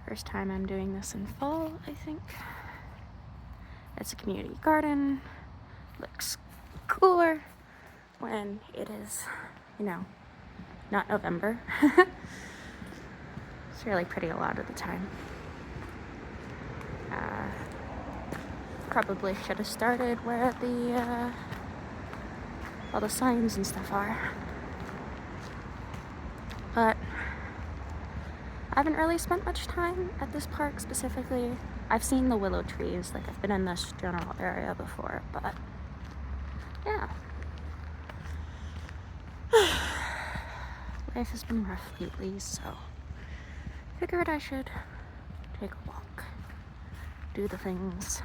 First time I'm doing this in fall, I think. It's a community garden. Looks cooler when it is, you know, not November. It's really pretty a lot of the time. Probably should have started where the all the signs and stuff are. But I haven't really spent much time at this park specifically. I've seen the willow trees, like I've been in this general area before, but yeah. Life has been rough lately, so figured I should take a walk, do the things.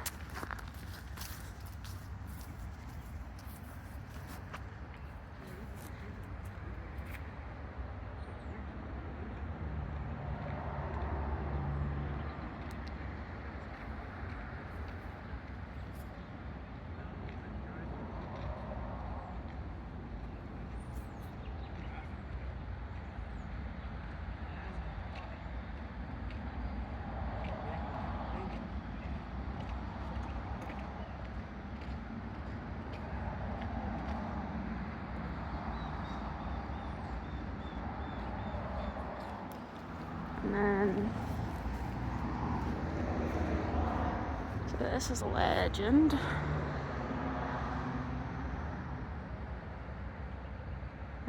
And then, so this is a legend.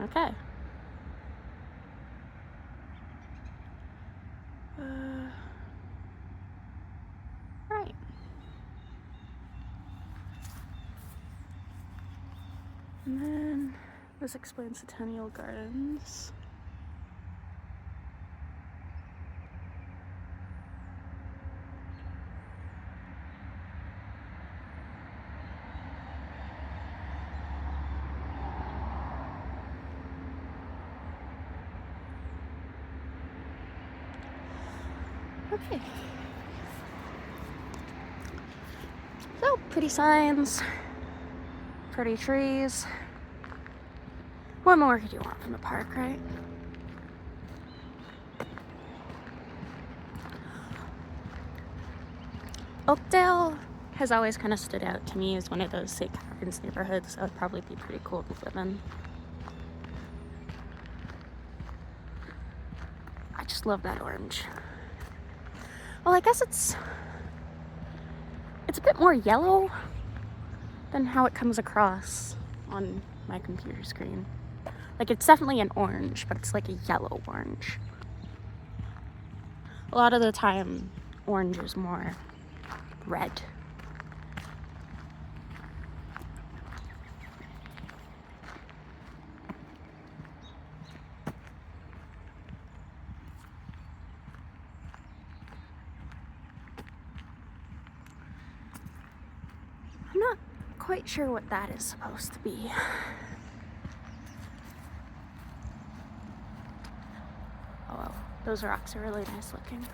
Okay. Right. And then this explains Centennial Gardens. Okay. So, pretty signs, pretty trees. What more could you want from the park, right? Oakdale has always kind of stood out to me as one of those St. Catharines neighborhoods that would probably be pretty cool to live in. I just love that orange. Well, I guess it's a bit more yellow than how it comes across on my computer screen. Like, it's definitely an orange, but it's like a yellow orange. A lot of the time, orange is more red. I'm not quite sure what that is supposed to be. Oh, well, those rocks are really nice looking.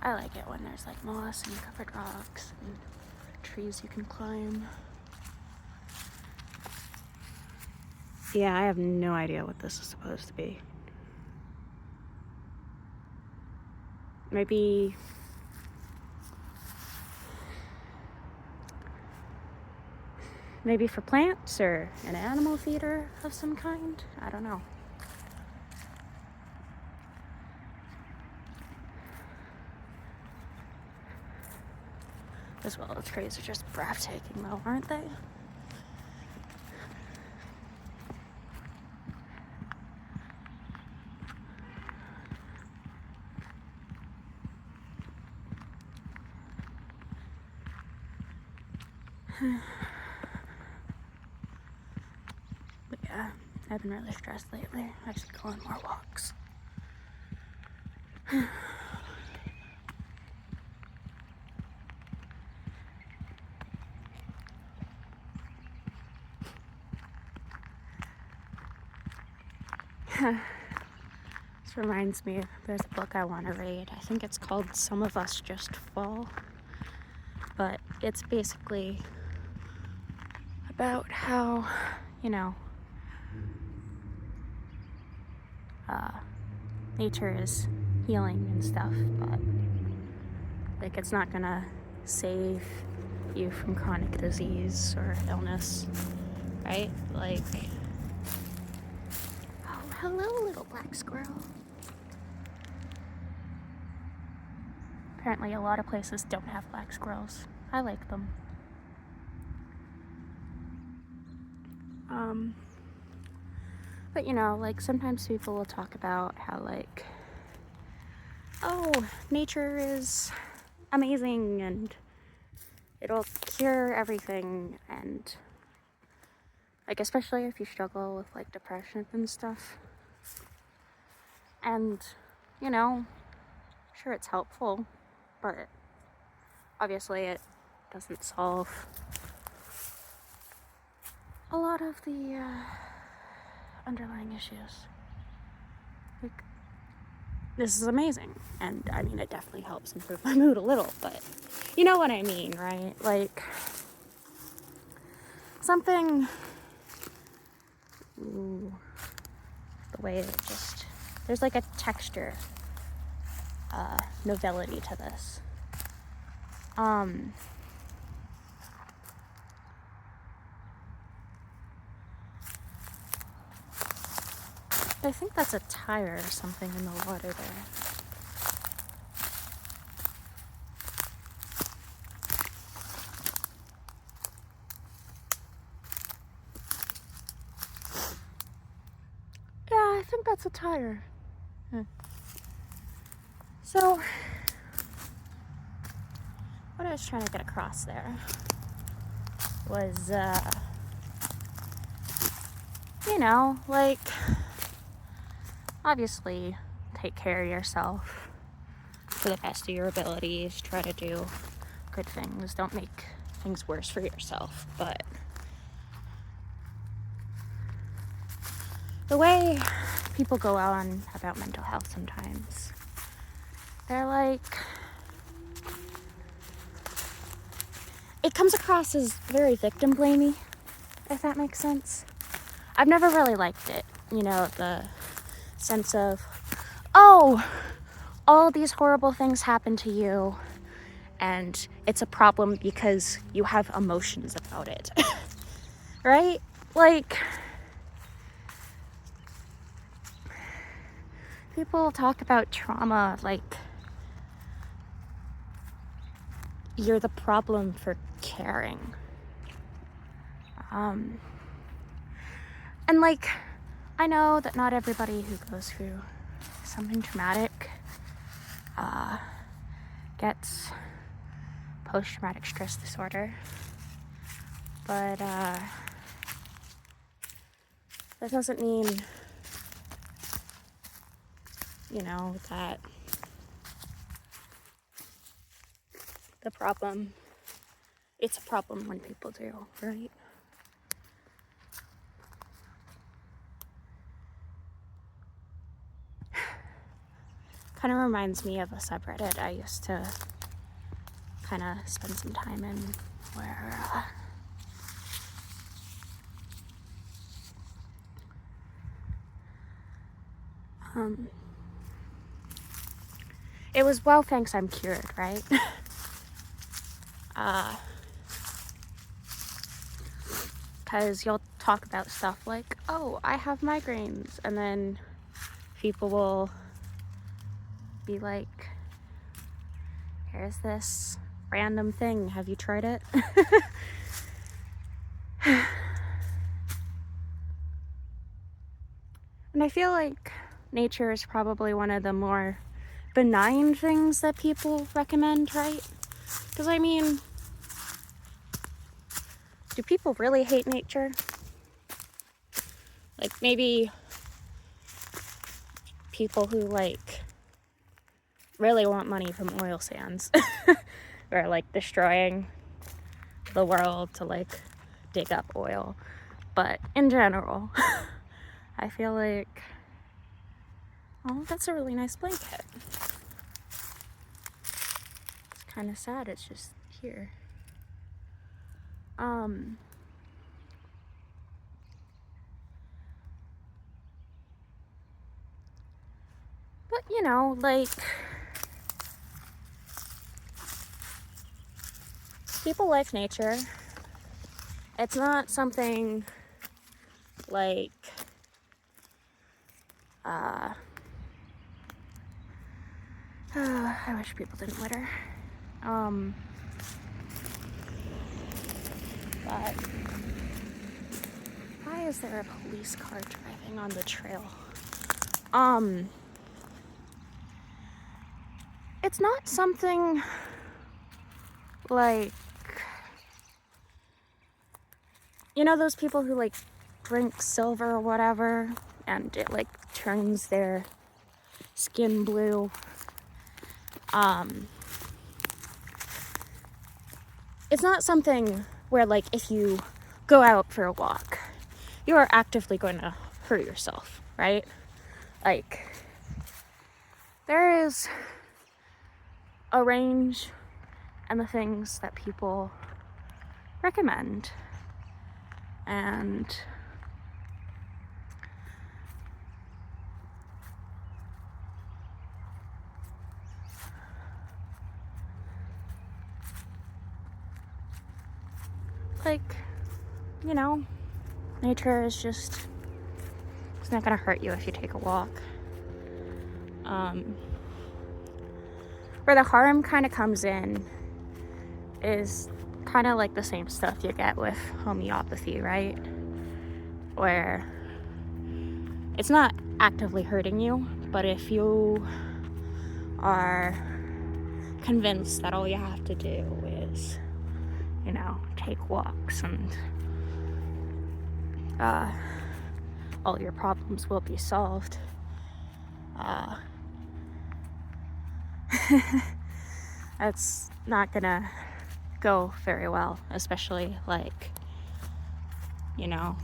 I like it when there's like moss and covered rocks and trees you can climb. Yeah, I have no idea what this is supposed to be. Maybe for plants or an animal feeder of some kind? I don't know. As well, the trees are just breathtaking though, aren't they? But yeah, I've been really stressed lately. I should go on more walks. This reminds me, there's a book I want to read. I think it's called Some of Us Just Fall. But it's basically about how, nature is healing and stuff, but like it's not gonna save you from chronic disease or illness, right? Like, oh, hello, little black squirrel. Apparently a lot of places don't have black squirrels. I like them. But you know, like sometimes people will talk about how like, oh, nature is amazing and it'll cure everything, and like especially if you struggle with like depression and stuff. And you know, sure it's helpful, but obviously it doesn't solve a lot of the underlying issues. Like, this is amazing, and I mean it definitely helps improve my mood a little, but you know what I mean, right? Like something, ooh, the way it just, there's like a texture, novelty to this. I think that's a tire or something in the water there. Yeah, I think that's a tire. So, what I was trying to get across there was, you know, like, obviously take care of yourself to the best of your abilities. Try to do good things. Don't make things worse for yourself. But the way people go on about mental health sometimes, they're like, it comes across as very victim blamey, if that makes sense. I've never really liked it, you know, the sense of, oh, all these horrible things happen to you and it's a problem because you have emotions about it. Right? Like, people talk about trauma like you're the problem for caring. And like, I know that not everybody who goes through something traumatic gets post-traumatic stress disorder, but that doesn't mean, you know, that the problem, it's a problem when people do, right? Kind of reminds me of a subreddit I used to kind of spend some time in, where it was, well, thanks, I'm cured, right? Because you'll talk about stuff like, oh, I have migraines, and then people will be like, here's this random thing, have you tried it? And I feel like nature is probably one of the more benign things that people recommend, right? Because I mean, do people really hate nature? Like maybe people who like really want money from oil sands or like destroying the world to like dig up oil. But in general, I feel like, oh, that's a really nice blanket. It's kind of sad it's just here. But you know, like, people like nature. It's not something like, I wish people didn't litter. But why is there a police car driving on the trail? It's not something like, you know, those people who like drink silver or whatever and it like turns their skin blue. It's not something where, like, if you go out for a walk, you are actively going to hurt yourself, right? Like, there is a range and the things that people recommend. And like, you know, nature is just, it's not gonna hurt you if you take a walk. Where the harm kind of comes in is kind of like the same stuff you get with homeopathy, right? Where it's not actively hurting you, but if you are convinced that all you have to do is, you know, take walks and all your problems will be solved, that's not gonna go very well, especially like, you know,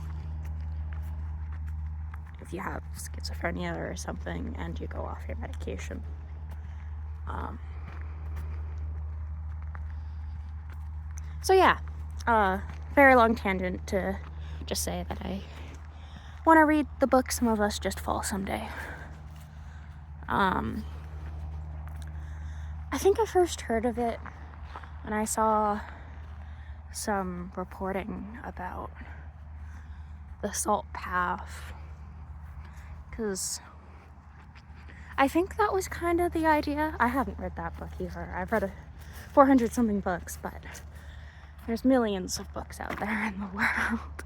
if you have schizophrenia or something and you go off your medication. So yeah, very long tangent to just say that I want to read the book Some of Us Just Fall Someday. I think I first heard of it when I saw some reporting about the Salt Path, because I think that was kind of the idea. I haven't read that book either. I've read 400 something books, but there's millions of books out there in the world.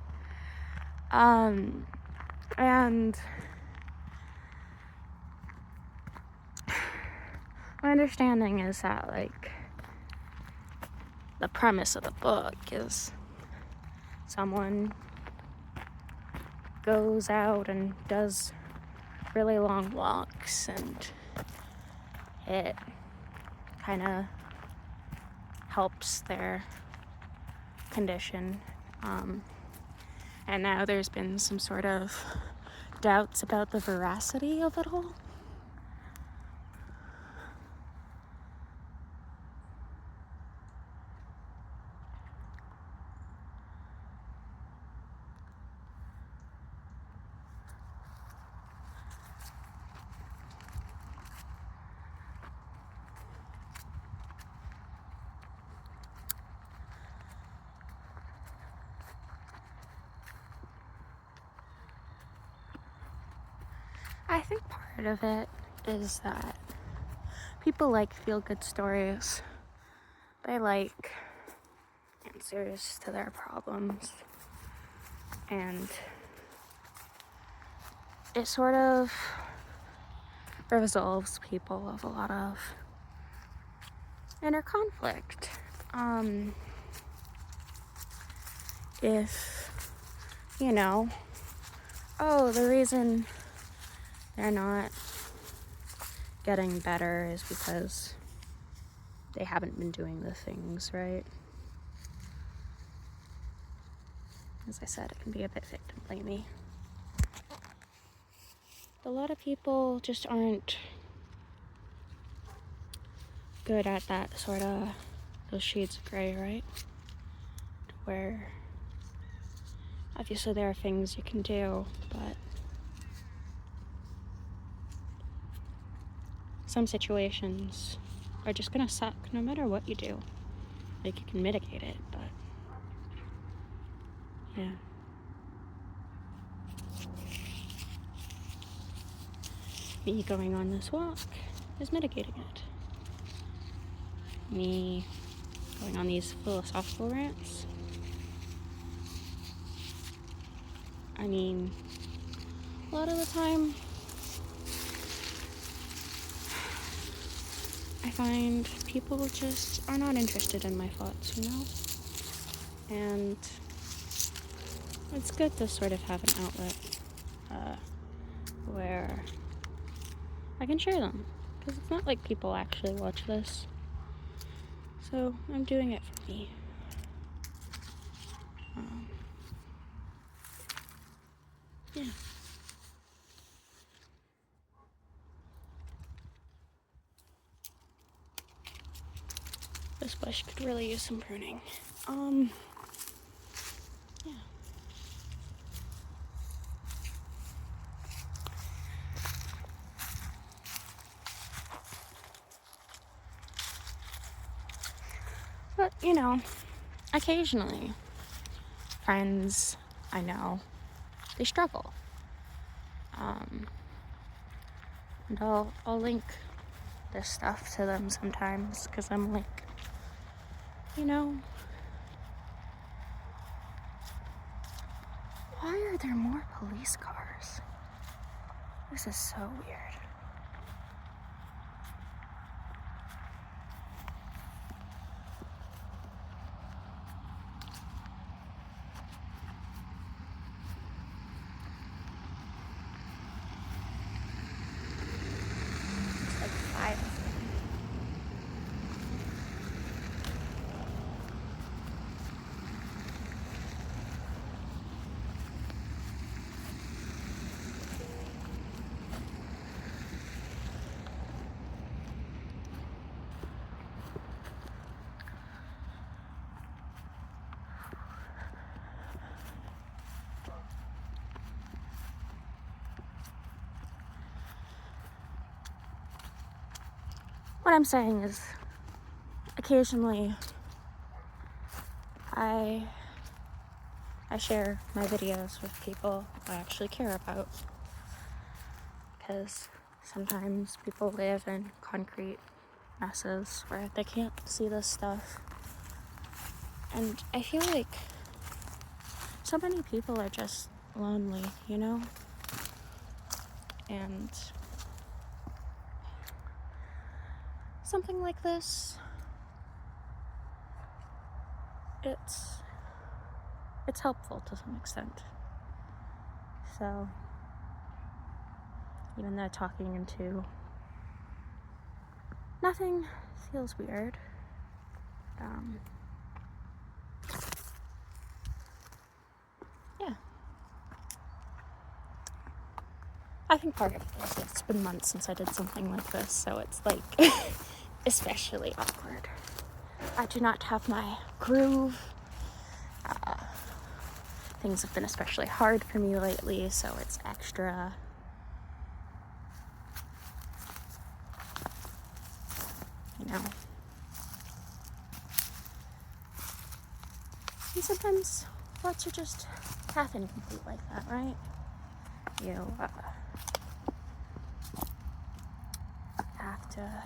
And my understanding is that, like, the premise of the book is someone goes out and does really long walks, and it kind of helps their condition. And now there's been some sort of doubts about the veracity of it all. I think part of it is that people like feel-good stories. They like answers to their problems. And it sort of resolves people of a lot of inner conflict. If, you know, oh, the reason they're not getting better is because they haven't been doing the things right. As I said, it can be a bit victim blamey. A lot of people just aren't good at that sort of, those shades of gray, right? Where obviously there are things you can do, but some situations are just gonna suck no matter what you do. Like, you can mitigate it, but yeah. Me going on this walk is mitigating it. Me going on these philosophical rants, I mean, a lot of the time I find people just are not interested in my thoughts, you know? And it's good to sort of have an outlet where I can share them. Because it's not like people actually watch this. So I'm doing it for me. Yeah. This bush could really use some pruning. Yeah. But, you know, occasionally, friends I know, they struggle. And I'll link this stuff to them sometimes, because I'm like, you know, why are there more police cars? This is so weird. It's like 5 of them. What I'm saying is, occasionally I share my videos with people I actually care about, because sometimes people live in concrete messes where they can't see this stuff, and I feel like so many people are just lonely, you know? And something like this, it's helpful to some extent. So even though talking into nothing feels weird, yeah. I think part of it is it's been months since I did something like this, so it's like especially awkward. I do not have my groove. Things have been especially hard for me lately, so it's extra, you know. And sometimes thoughts are just half incomplete like that, right? You have to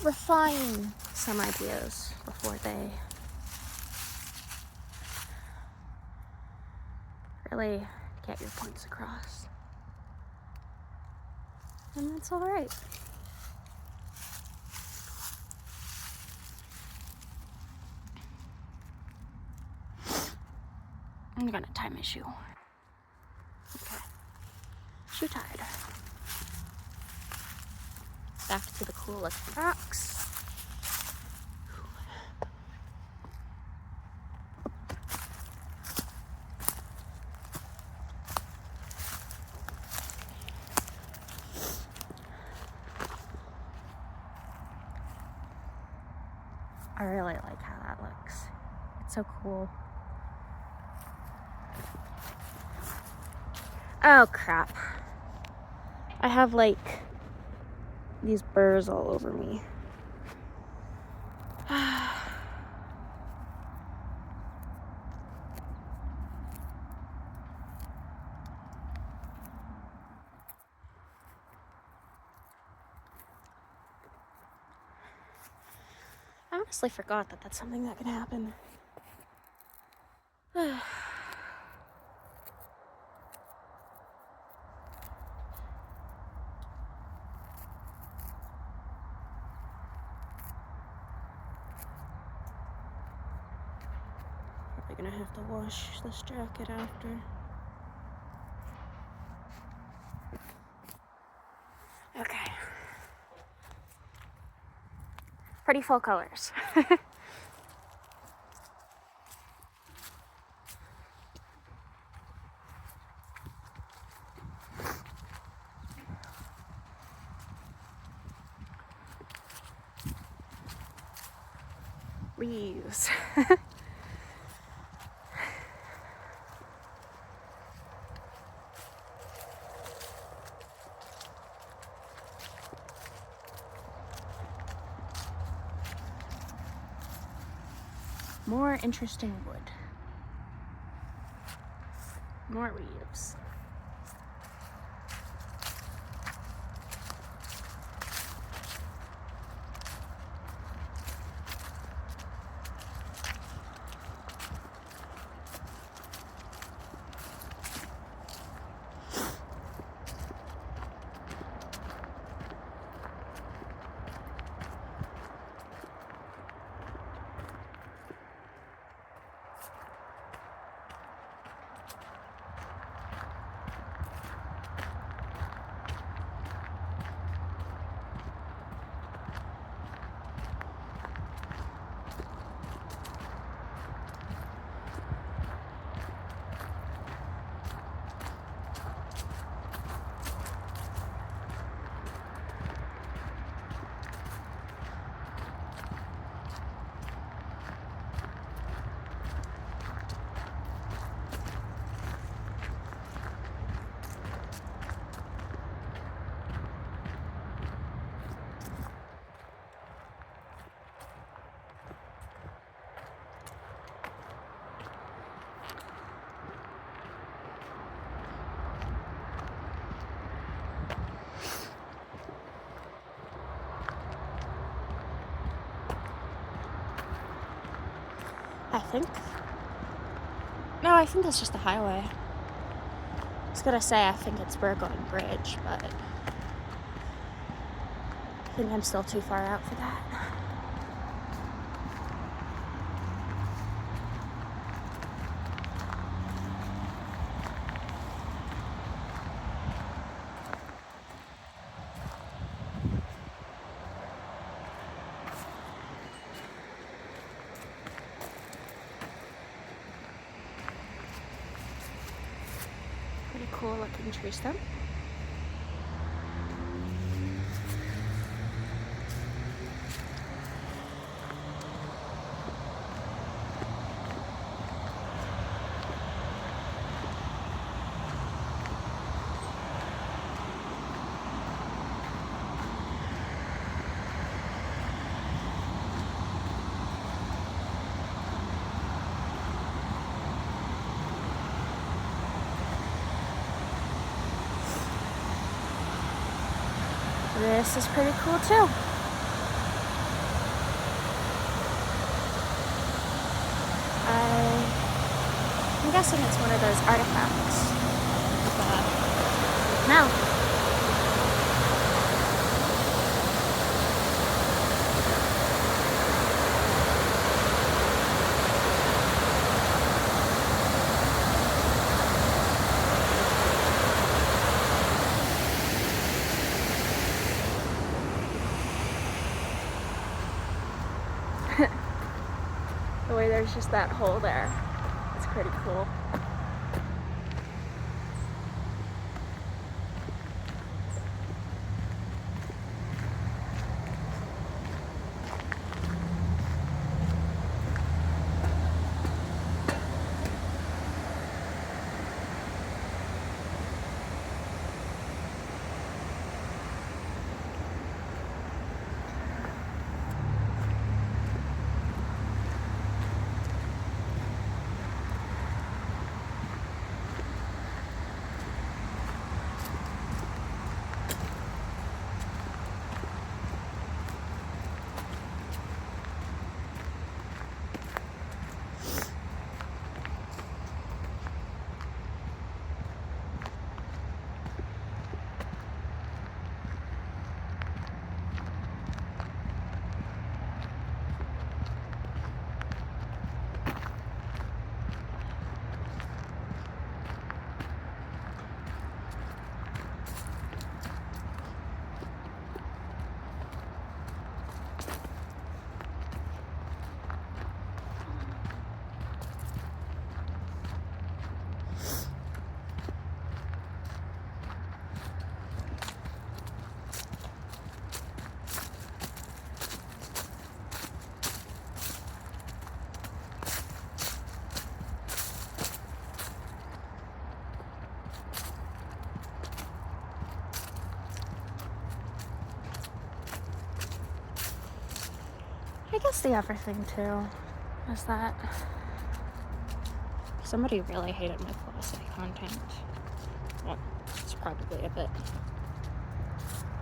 refine some ideas before they really get your points across. And that's alright. I'm gonna tie my shoe. Okay. Shoe tied. Back to the cool looking rocks. I really like how that looks. It's so cool. Oh crap. I have like these burrs all over me. I honestly forgot that that's something that can happen. Probably gonna have to wash this jacket after. Okay. Pretty full colors. Reuse. More interesting wood. More reuse. I think. No, I think that's just a highway. I was gonna say I think it's Burgoyne Bridge, but I think I'm still too far out for that. Pretty cool looking tree stump. This is pretty cool too. I'm guessing it's one of those artifacts. But no. The way there's just that hole there. It's pretty cool. I guess the other thing too is that somebody really hated my philosophy content. Well, it's probably a bit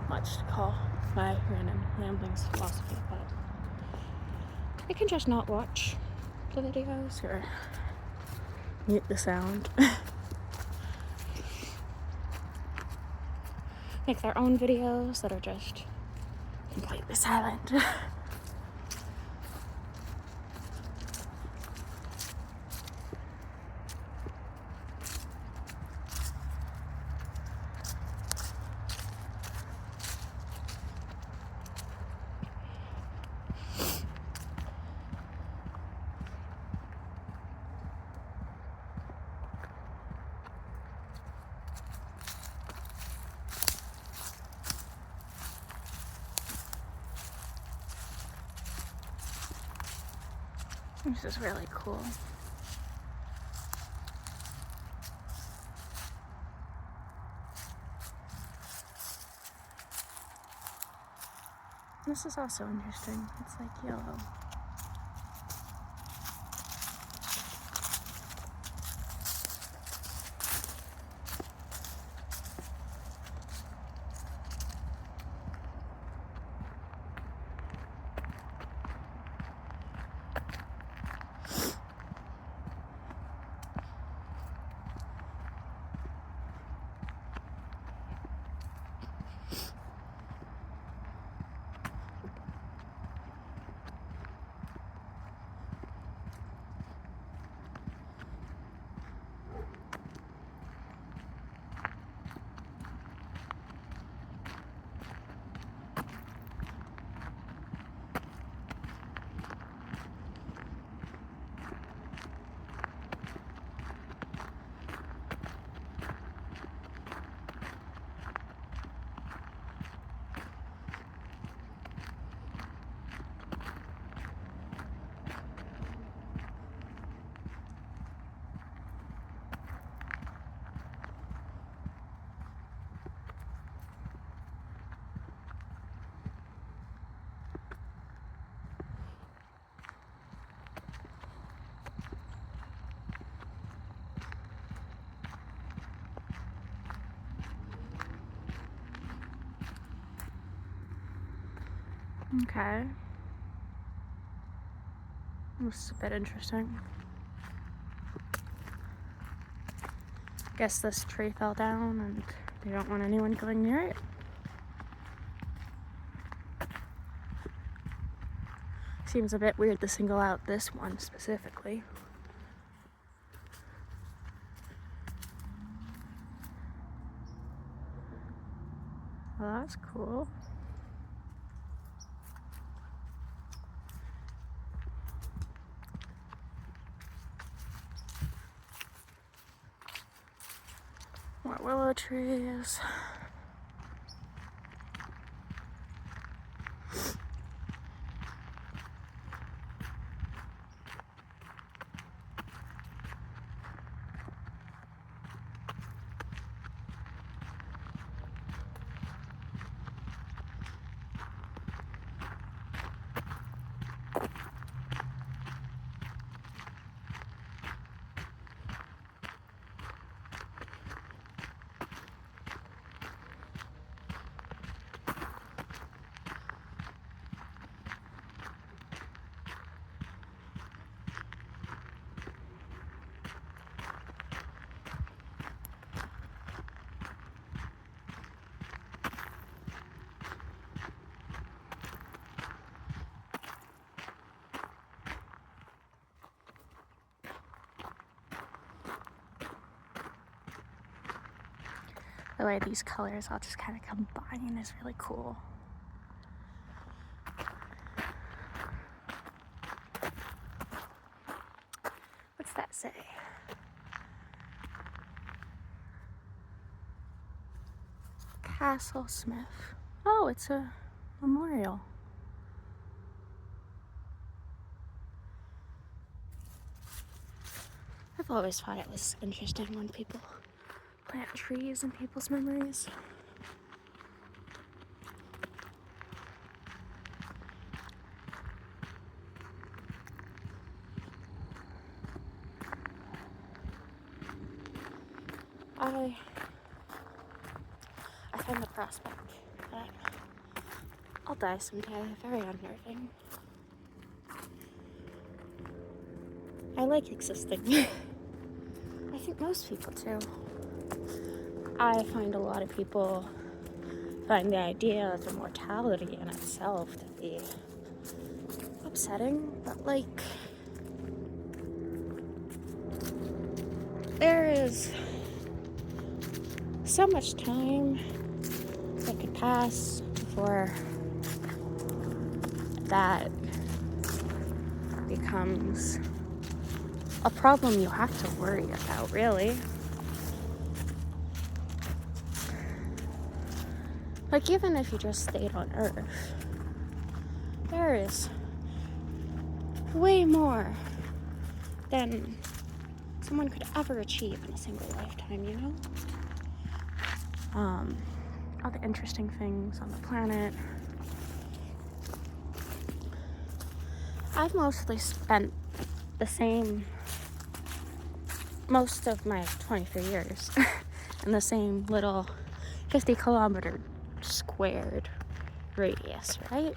much to call my random ramblings philosophy, but I can just not watch the videos or mute the sound. Make their own videos that are just completely silent. This is really cool. This is also interesting. It's like yellow. Okay. This is a bit interesting. Guess this tree fell down and they don't want anyone going near it. Seems a bit weird to single out this one specifically. Well, that's cool. More willow trees. The way these colors all just kind of combine is really cool. What's that say? Castle Smith. Oh, it's a memorial. I've always thought it was interesting when people plant trees in people's memories. and the prospect that I'll die someday. Very unnerving. I like existing. I think most people do. I find a lot of people find the idea of immortality in itself to be upsetting, but like, there is so much time that could pass before that becomes a problem you have to worry about, really. Like, even if you just stayed on Earth, there is way more than someone could ever achieve in a single lifetime, you know? All the interesting things on the planet. I've mostly spent most of my 23 years in the same little 50-kilometer squared radius, right?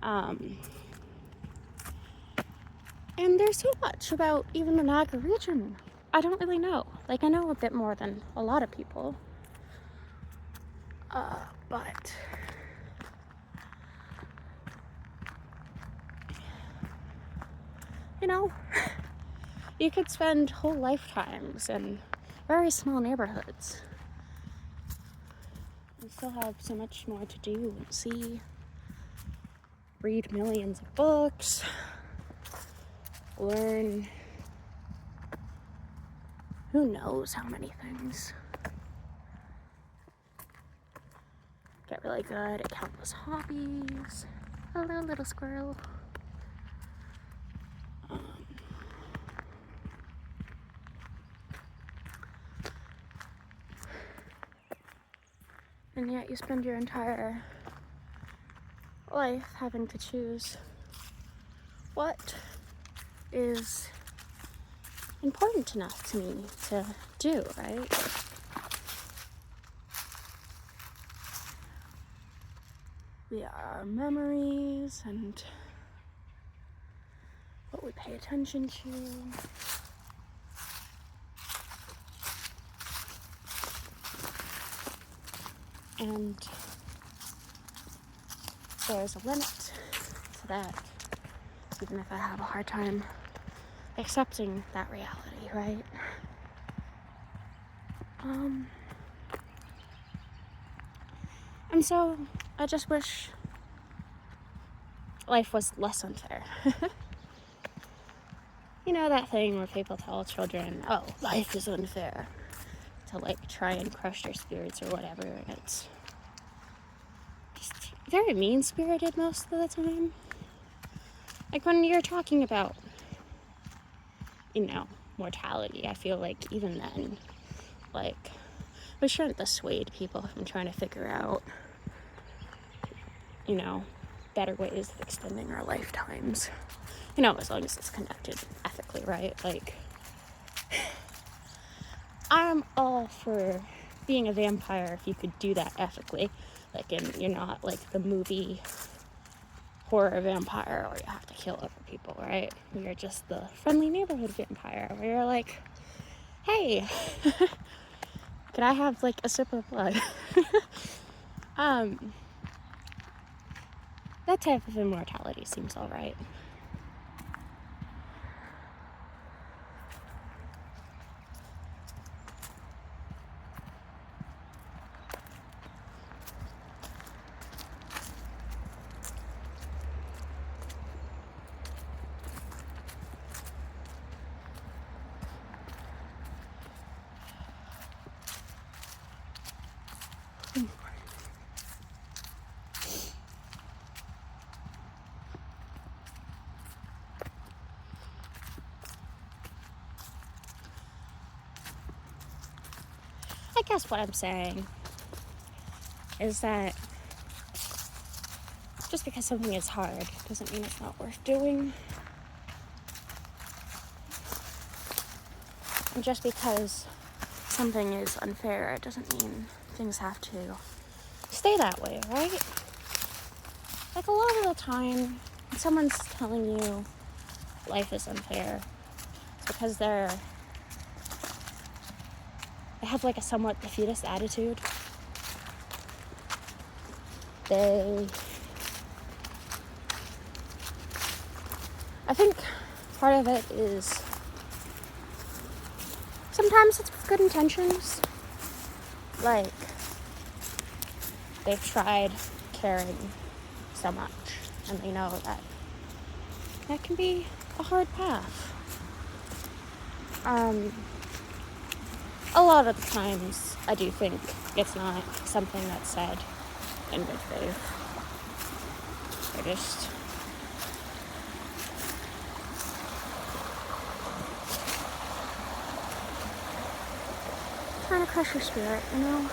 And there's so much about even the Niagara region I don't really know. Like, I know a bit more than a lot of people. But you know, you could spend whole lifetimes in very small neighborhoods and still have so much more to do and see. Read millions of books, learn who knows how many things. Get really good at countless hobbies. Hello, little squirrel. And yet you spend your entire life having to choose what is important enough to me to do, right? We are our memories and what we pay attention to. And there's a limit to that, even if I have a hard time accepting that reality, right? And so I just wish life was less unfair. You know that thing where people tell children, oh, life is unfair, to like try and crush their spirits or whatever, and it's just very mean-spirited most of the time. Like when you're talking about, you know, mortality, I feel like even then, like, we shouldn't dissuade people from trying to figure out, you know, better ways of extending our lifetimes. You know, as long as it's conducted ethically, right? Like, I'm all for being a vampire if you could do that ethically. Like, you're not like the movie horror vampire where you have to kill other people, right? You're just the friendly neighborhood vampire where you're like, hey, could I have like a sip of blood? That type of immortality seems alright. I guess what I'm saying is that just because something is hard doesn't mean it's not worth doing. And just because something is unfair, it doesn't mean things have to stay that way, right? Like, a lot of the time, when someone's telling you life is unfair, it's because they have like a somewhat defeatist attitude. I think part of it is sometimes it's with good intentions. Like, they've tried caring so much, and they know that can be a hard path. A lot of the times, I do think it's not something that's said in good faith. They're just trying to crush your spirit, you know?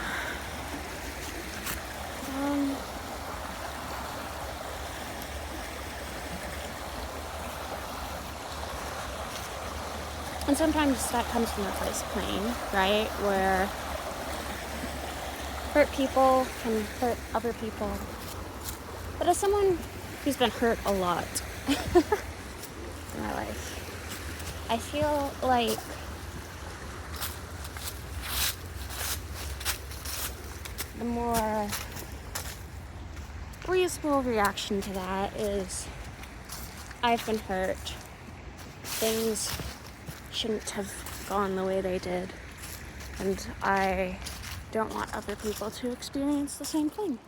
And sometimes that comes from a place of pain, right? Where hurt people can hurt other people. But as someone who's been hurt a lot in my life, I feel like the more reasonable reaction to that is, I've been hurt. Things shouldn't have gone the way they did, and I don't want other people to experience the same thing.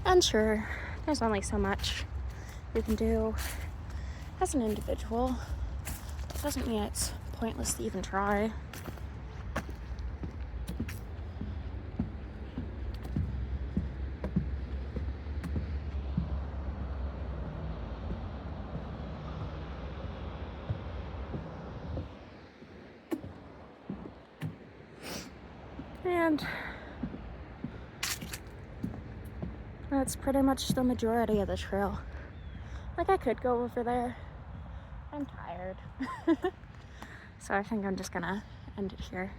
And sure, there's only so much you can do as an individual. It doesn't mean it's pointless to even try. And that's pretty much the majority of the trail. Like, I could go over there. I'm tired. So I think I'm just gonna end it here.